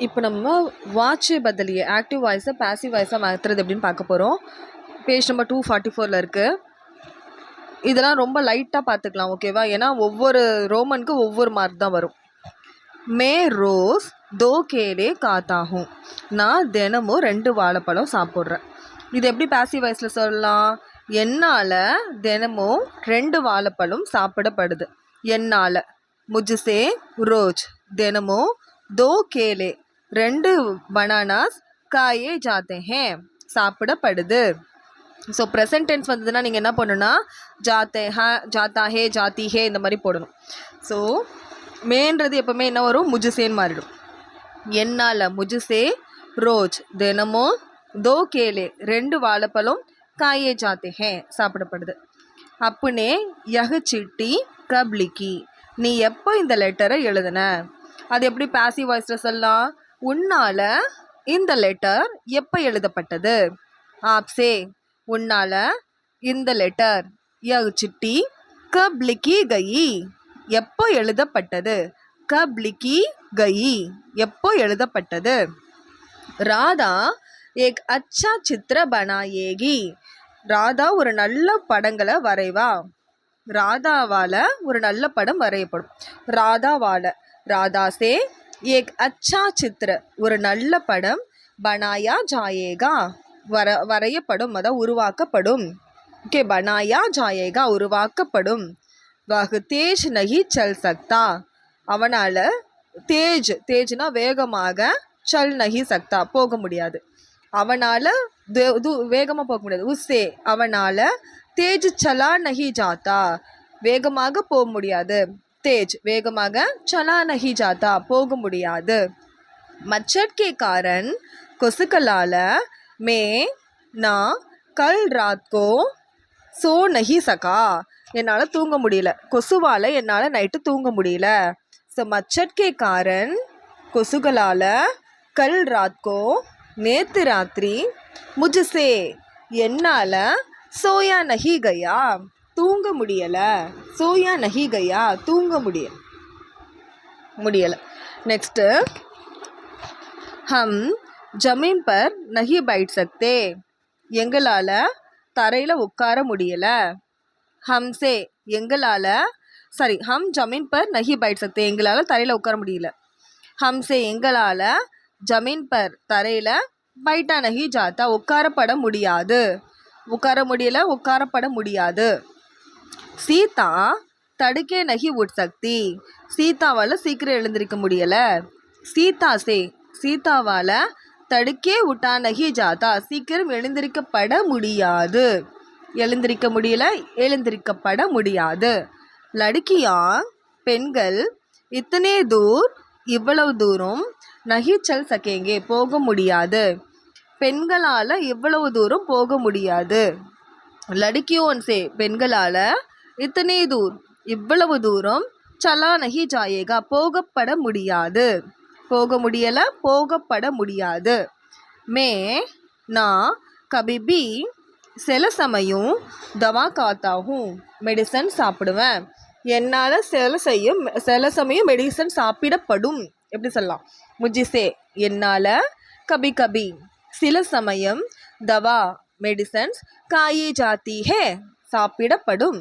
இப்போ நம்ம வாட்சே பதிலியே ஆக்டிவ் வாய்ஸை பேசிவ் வாய்ஸாக மாற்றுறது எப்படின்னு பார்க்க போகிறோம். பேஜ் நம்பர் 244 இருக்குது. இதெல்லாம் ரொம்ப லைட்டாக பார்த்துக்கலாம், ஓகேவா? ஏன்னா ஒவ்வொரு ரோமனுக்கு ஒவ்வொரு மார்க் தான் வரும். மே ரோஸ் 2 கேலே காத்தாகும். நான் தினமும் 2 வாழைப்பழம் சாப்பிட்றேன். இது எப்படி பேசிவ் வாய்ஸில் சொல்லலாம்? என்னால் தினமும் 2 வாழைப்பழம் சாப்பிடப்படுது. என்னால் முஜ்சே ரோஜ் தினமும் 2 கேலே 2 பனானாஸ் காயே ஜாத்தே ஹே சாப்பிடப்படுது. ஸோ ப்ரெசன்ட் டென்ஸ் வந்ததுன்னா நீங்கள் என்ன பண்ணணும்னா ஜாத்தே ஹே, ஜாத்தா ஹே, ஜாத்தி ஹே இந்த மாதிரி போடணும். ஸோ மேன்றது எப்போவுமே என்ன வரும்? முஜ்சேன்னு மாறிடும். என்னால் முஜ்சே ரோஜ் தினமும் 2 கேலே 2 வாழைப்பழம் காயே ஜாத்தே ஹே சாப்பிடப்படுது. அப்புனே யஹ் சிட்டி கப் லிக்கி நீ எப்போ இந்த லெட்டரை எழுதுன? அது எப்படி பேசிவ் வாய்ஸில் சொல்லலாம்? உன்னால் இந்த லெட்டர் எப்போ எழுதப்பட்டது? ஆப்சே உன்னால் இந்த லெட்டர் யஹ் சிட்டி கப் லிக்கி கயி எப்போ எழுதப்பட்டது? கப் லிக்கி கயி எப்போ எழுதப்பட்டது? ராதா ஏக் அச்சா சித்திர பனாயேகி ராதா ஒரு நல்ல படங்களை வரைவா. ராதாவால் ஒரு நல்ல படம் வரையப்படும். ராதாவால் ராதாசே ஏக் அச்சா சித்திர ஒரு நல்ல படம் பனாயா ஜாயேகா வரையப்படும், அதாவது உருவாக்கப்படும். ஓகே, பனாயா ஜாயேகா உருவாக்கப்படும். வஹ் தேஜ் நஹி சல் சக்தா அவனால் தேஜ்னா வேகமாக, சல் நஹி சக்தா போக முடியாது. அவனால் வேகமாக போக முடியாது. உஸ்ஸே அவனால் தேஜ் சலா நஹி ஜாத்தா வேகமாக போக முடியாது. தேஜ் வேகமாக, சலா நஹி ஜாத்தா போக முடியாது. மச்சட் கே காரன் கொசுக்களால் மே நான் கல் ராத் கோ சோ நஹி சகா என்னால் தூங்க முடியல. கொசுவால் என்னால் நைட்டு தூங்க முடியல. ஸோ மச்சட் கே காரன் கொசுகளால் கல் ராத் கோ நேற்று ராத்திரி முஜ்சே என்னால் சோயா நஹி கயா தூங்க முடியலை. சோயா நஹி கயா தூங்க முடியலை. நெக்ஸ்ட்டு ஹம் ஜமீன் பர் நஹி பைட் சக்தே எங்களால் தரையில் உட்கார முடியலை. ஹம்சே எங்களால் ஹம் ஜமீன் பர் நஹி பைட் சக்தே எங்களால் தரையில் உட்கார முடியல. ஹம்சே எங்களால் ஜமீன் பர் தரையில் பைட்டா நஹி ஜாத்தா உட்காரப்பட முடியாது. உட்காரப்பட முடியாது. சீதா தடுக்கே நஹி உட் சக்தி சீதாவால் சீக்கிரம் எழுந்திருக்க முடியலை. சீதாவால் தடுக்கே உட்டா நஹி ஜாத்தா சீக்கிரம் எழுந்திருக்கப்பட முடியாது. லடுக்கியா பெண்கள் இத்தனை தூர் இவ்வளவு தூரம் நஹி சல் சகேங்கே போக முடியாது. பெண்களால் இவ்வளவு தூரம் போக முடியாது. லடுக்கியோன் சே பெண்களால் இத்தனை தூர் இவ்வளவு தூரம் சலா நஹி ஜாயேகா போகப்பட முடியாது. மே நான் கபிபி சில சமயம் தவா காத்தாகும் மெடிசன் சாப்பிடுவேன். என்னால் சில சமயம் மெடிசன் சாப்பிடப்படும். எப்படி சொல்லலாம்? முஜ்சே என்னால் கபி கபி சில சமயம் தவா மெடிசன்ஸ் காயே ஜாத்தி ஹே சாப்பிடப்படும்.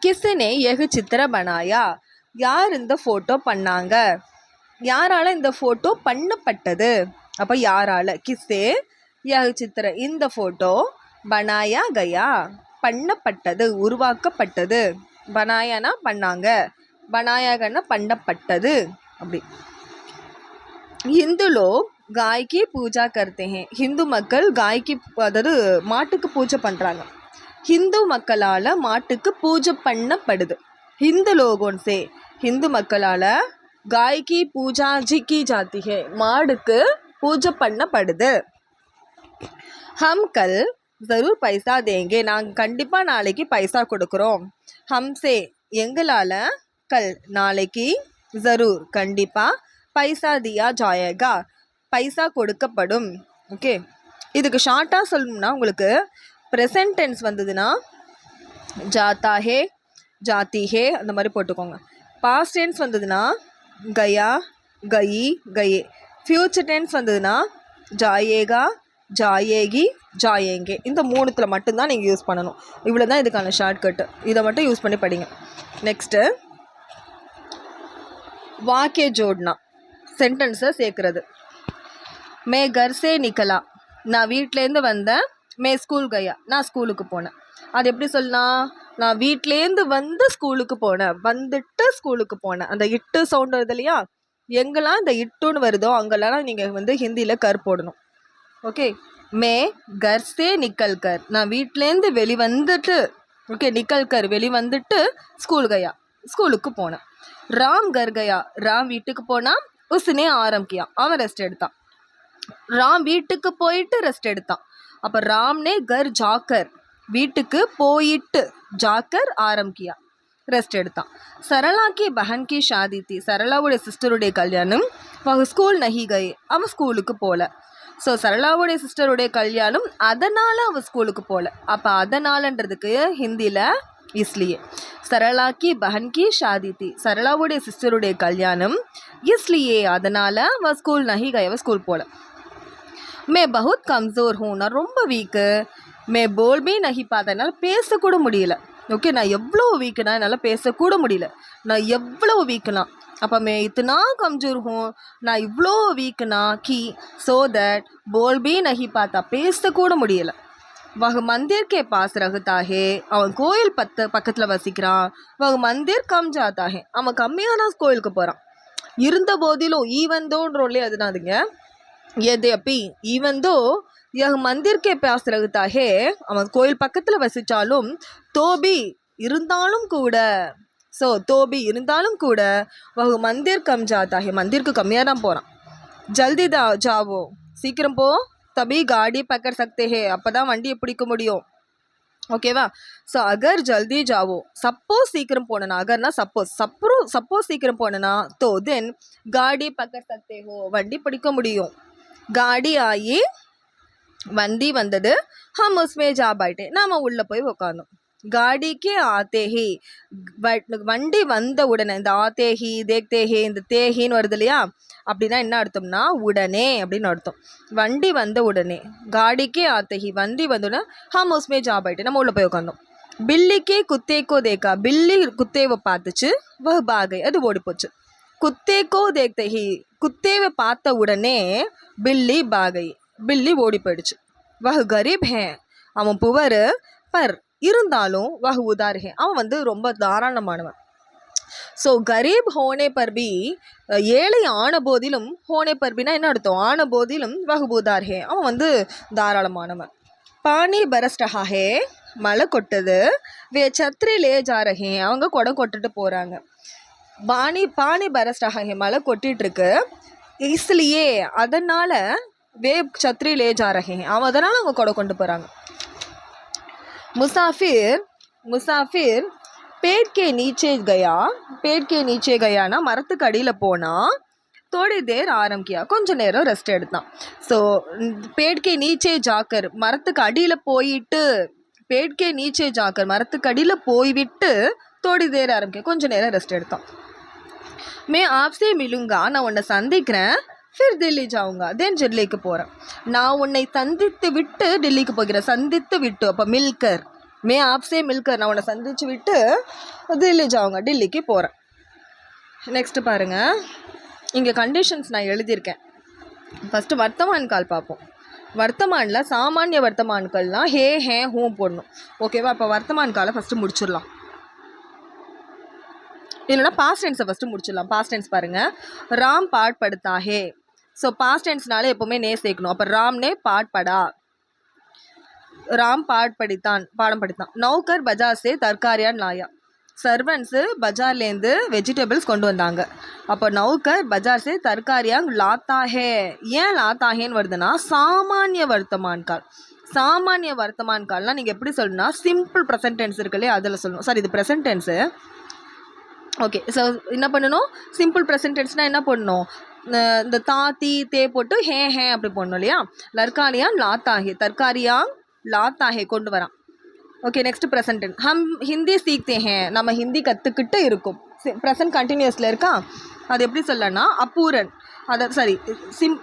கிஸ்னே யஹ் சித்திர பனாயா யார் இந்த ஃபோட்டோ பண்ணாங்க? யாரால் இந்த ஃபோட்டோ பண்ணப்பட்டது? அப்போ யாரால்? கிஸ்ஸே யஹ் சித்திர இந்த ஃபோட்டோ பனாயா கயா பண்ணப்பட்டது, உருவாக்கப்பட்டது. பனாயானா பண்ணாங்க, பனாயாகனா பண்ணப்பட்டது. அப்படி ஹிந்து லோக் காய்க்கு பூஜா கர்த்தே ஹே ஹிந்து மக்கள் காய்க்கு அதாவது மாட்டுக்கு பூஜை பண்ணுறாங்க. ஹிந்து மக்களால் மாட்டுக்கு பூஜை பண்ணப்படுது. ஹிந்து லோகோன் சே ஹிந்து மக்களால் காய்க்கு பூஜா ஜிக்கி ஜாத்தி ஹே மாடுக்கு பூஜை பண்ணப்படுது. ஹம் கல் ஜரூர் பைசா தேங்கே நாங்கள் கண்டிப்பாக நாளைக்கு பைசா கொடுக்குறோம். ஹம்சே எங்களால் கல் நாளைக்கு ஜரூர் கண்டிப்பாக பைசா தியா ஜாயேகா பைசா கொடுக்கப்படும். ஓகே, இதுக்கு ஷார்ட்டாக சொல்லணும்னா உங்களுக்கு ப்ரெசன்ட் டென்ஸ் வந்ததுன்னா ஜாத்தா ஹே, ஜாத்தி ஹே அந்த மாதிரி போட்டுக்கோங்க. பாஸ்ட் டென்ஸ் வந்ததுன்னா கயா, கயி, கயே. ஃப்யூச்சர் டென்ஸ் வந்ததுன்னா ஜாயேகா, ஜாயேகி, ஜாயேங்கே, இந்த 3த்தில் மட்டும்தான் நீங்கள் யூஸ் பண்ணணும். இவ்வளோ தான் இதுக்கான ஷார்ட்கட்டு. இதை மட்டும் யூஸ் பண்ணி படிங்க. நெக்ஸ்ட்டு வாக்கிய ஜோட்னா, சென்டென்ஸை சேர்க்குறது. மே கர் சே நிக்கலா, நான் வீட்டிலேருந்து வந்தேன். மே ஸ்கூல் கயா, நான் ஸ்கூலுக்கு போனேன். அது எப்படி சொல்லலாம்? நான் வீட்டிலேருந்து வந்து ஸ்கூலுக்கு போனேன், வந்துட்டு ஸ்கூலுக்கு போனேன். அந்த இட்டு சவுண்ட் வருது இல்லையா, எங்கெல்லாம் இந்த இட்டுன்னு வருதோ அங்கெல்லாம் நீங்கள் வந்து ஹிந்தியில் கர் போடணும். ஓகே. மே கர் சே நிக்கல் கர், நான் வீட்டிலேருந்து வெளிவந்துட்டு, ஓகே, நிக்கல் கர் வெளிவந்துட்டு ஸ்கூல் கயா, ஸ்கூலுக்கு போனேன். ராம் கர் கயா, ராம் வீட்டுக்கு போனால். உஸ்னே ஆரம் கியா, அவன் ரெஸ்ட் எடுத்தான். ராம் வீட்டுக்கு போயிட்டு ரெஸ்ட் எடுத்தான். அப்போ ராம்னே கர் ஜாக்கர், வீட்டுக்கு போயிட்டு, ஜாக்கர் ஆரம் கியா, ரெஸ்ட் எடுத்தான். சரளா கி பஹன் கி ஷாதி தி, சரளாவுடைய சிஸ்டருடைய கல்யாணம். அவங்க ஸ்கூல் நஹி கயே, அவன் ஸ்கூலுக்கு போகல. ஸோ சரளாவுடைய சிஸ்டருடைய கல்யாணம், அதனால் அவன் ஸ்கூலுக்கு போகல. அப்போ அதனாலன்றதுக்கு ஹிந்தியில் இஸ்லியே. சரளா கி பஹன் கி ஷாதி தி, சரளாவுடைய சிஸ்டருடைய கல்யாணம், இஸ்லியே அதனால் அவன் ஸ்கூல் நஹி கயே, அவன் ஸ்கூல் போகல. மே பகுத் கம்ஜோர் ஹூ, நான் ரொம்ப வீக்கு. மே போல் பி நஹி பாத்தா, என்னால் பேசக்கூட முடியல. ஓகே, நான் எவ்வளோ வீக்குனா என்னால் பேசக்கூட முடியல. நான் எவ்வளோ வீக்குனா, அப்போ மே இத்தனா கம்ஜோர் ஹூ, நான் இவ்வளோ வீக்குனா கி ஸோ தட் போல் பி நஹி பாத்தா, பேசக்கூட முடியல. வகு மந்திர் கே பாஸ் ரகுதாஹே, அவன் கோயில் பக்கத்தில் வசிக்கிறான். வகு மந்திர் கம் ஜாத்தாஹே, அவன் கம்மியாக தான் கோயிலுக்கு போகிறான். இருந்த போதிலும், ஈவந்தோன்றோல்லே அதுனாதுங்க, எதப்பி ஈவந்தோ யஹ் மந்திர் கே பாஸ் ரகுதாஹே, அவன் கோயில் பக்கத்தில் வசித்தாலும், தோபி இருந்தாலும் கூட, ஸோ தோபி இருந்தாலும் கூட, வகு மந்திர் கம் ஜாத்தாஹே, மந்திருக்கு கம்மியாக தான் போகிறான். ஜல்தி ஜாவோ, சீக்கிரம் போ. தபி காடி பக்கர் சக்தே ஹே, அப்போ தான் வண்டியை பிடிக்க முடியும். ஓகேவா? ஸோ அகர் ஜல்தி ஜாவோ, சப்போஸ் சீக்கிரம் போனனா, அகர்னா சப்போஸ் சீக்கிரம் போனனா, தோ தென் காடி பக்கர் சக்தே ஹோ, வண்டி பிடிக்க முடியும். காடி ஆகி வண்டி வந்தது. ஹம் உஸ்மே ஜா பைட்டே, நாம் உள்ளே போய் உட்காந்தோம். காடிக்கே ஆத்தேஹி, வண்டி வந்த உடனே, இந்த ஆத்தேஹி தேக்தேஹி, இந்த தேஹின்னு வருது இல்லையா, அப்படின்னா என்ன அர்த்தம்னா உடனே அப்படின்னு அர்த்தம். வண்டி வந்த உடனே, காடிக்கே ஆத்தேஹி, வண்டி வந்த உடனே, ஹம் உஸ்மே ஜா பைட்டே, நம்ம உள்ளே போய் உட்காந்தோம். பில்லிக்கே குத்தேக்கோ தேக்கா, பில்லி குத்தேவை பார்த்துச்சு. வஹ் பாகை, அது ஓடி போச்சு. குத்தேக்கோ தேக்தேஹி, குத்தேவை பார்த்த உடனே பில்லி பாகை, பில்லி ஓடி போயிடுச்சு. வஹ் கரீப் ஹே, அவன் புவர். பர் இருந்தாலும் வஹ் உதார் ஹே, அவன் வந்து ரொம்ப தாராளமானவன். ஸோ கரீப் ஹோனே பர்பி, ஏழை ஆன போதிலும், ஹோனே பர்பினா என்ன அர்த்தம்? ஆன போதிலும் வஹ் உதார் ஹே, அவன் வந்து தாராளமானவன். பானி பரஸ்டஹா ஹே, மழை கொட்டுது. வே சத்ரி லே ஜா ரஹே, அவங்க குடம் கொட்டுட்டு போகிறாங்க. பானி பரஸ்டஹா ஹே, மழை கொட்டிகிட்ருக்கு. இஸ்லியே அதனால், வே சத்ரி லே ஜா ரஹே, அவன் அதனால் அவங்க குடம் கொண்டு போகிறாங்க. முசாஃபிர் पेड़ के नीचे गया, पेड़ के नीचे गयाना மரத்துக்கு அடியில் போனால். थोड़ी देर आराम किया, கொஞ்ச நேரம் ரெஸ்ட் எடுத்தான். ஸோ पेड़ के नीचे जाकर, மரத்துக்கு அடியில் போயிட்டு, पेड़ के नीचे जाकर மரத்துக்கு அடியில் போய்விட்டு, थोड़ी देर आराम किया, கொஞ்ச நேரம் ரெஸ்ட் எடுத்தான். मैं आपसे मिलूंगा, நான் உன்னை சந்திக்கிறேன். फिर दिल्ली जाऊंगा, தென் டெல்லிக்கு போகிறேன். நான் உன்னை சந்தித்து விட்டு டெல்லிக்கு போகிறேன். சந்தித்து விட்டு, அப்போ மில்கர், மே ஆப்ஸே மில்கர், நான் உன்னை சந்தித்து விட்டு தில்லி ஜாவுங்க, டெல்லிக்கு போகிறேன். நெக்ஸ்ட்டு பாருங்கள், இங்கே கண்டிஷன்ஸ் நான் எழுதியிருக்கேன். ஃபஸ்ட்டு வர்த்தமான் கால் பார்ப்போம். வர்த்தமானில் சாமானிய வர்த்தமான்கள்லாம் ஹே ஹே ஹூ போடணும். ஓகேவா? அப்போ வர்த்தமான் காலை ஃபஸ்ட்டு முடிச்சிடலாம். இல்லைனா பாஸ்ட் டென்ஸை ஃபஸ்ட்டு முடிச்சிடலாம். பாஸ்ட் டென்ஸ் பாருங்கள். ராம் பாட் படுத்தா ஹே. ஸோ பாஸ்ட் டென்ஸ்னாலே எப்போவுமே நே சேர்க்கணும். அப்போ ராம்னே பாட் படா, ராம் பாட் படித்தான், பாடம் படித்தான். நௌகர் பஜார் சே தர்காரியான் லாயா, சர்வன்ஸு பஜார்லேருந்து வெஜிடபிள்ஸ் கொண்டு வந்தாங்க. அப்போ நௌகர் பஜார் சே தர்காரியாங் லாத்தாஹே. ஏன் லாத்தாஹேன்னு வருதுன்னா சாமானிய வர்த்தமான் கால். சாமானிய வர்த்தமான் கால்னால் நீங்கள் எப்படி சொல்லணும்னா சிம்பிள் ப்ரெசன்ட் டென்ஸ் இருக்குல்லையே அதில் சொல்லணும். சார் இது ப்ரெசன்ட் டென்ஸு. ஓகே, ஸோ என்ன பண்ணணும்? சிம்பிள் ப்ரெசன்ட் டென்ஸ்னால் என்ன பண்ணணும்? இந்த தாத்தி தே போட்டு ஹே ஹே அப்படி போடணும் இல்லையா? லர்காரியான் லாத்தாஹே, தர்காரியாங் லாத்தாஹே கொண்டு வரான். Okay, next present tense. ஹம் ஹிந்தி சீக்தே ஹே, நம்ம ஹிந்தி கற்றுக்கிட்டு இருக்கும். ப்ரெசன்ட் கண்டினியூஸில் இருக்கா? அது எப்படி சொல்லனா அபூரன். அதாவது சாரி சிம்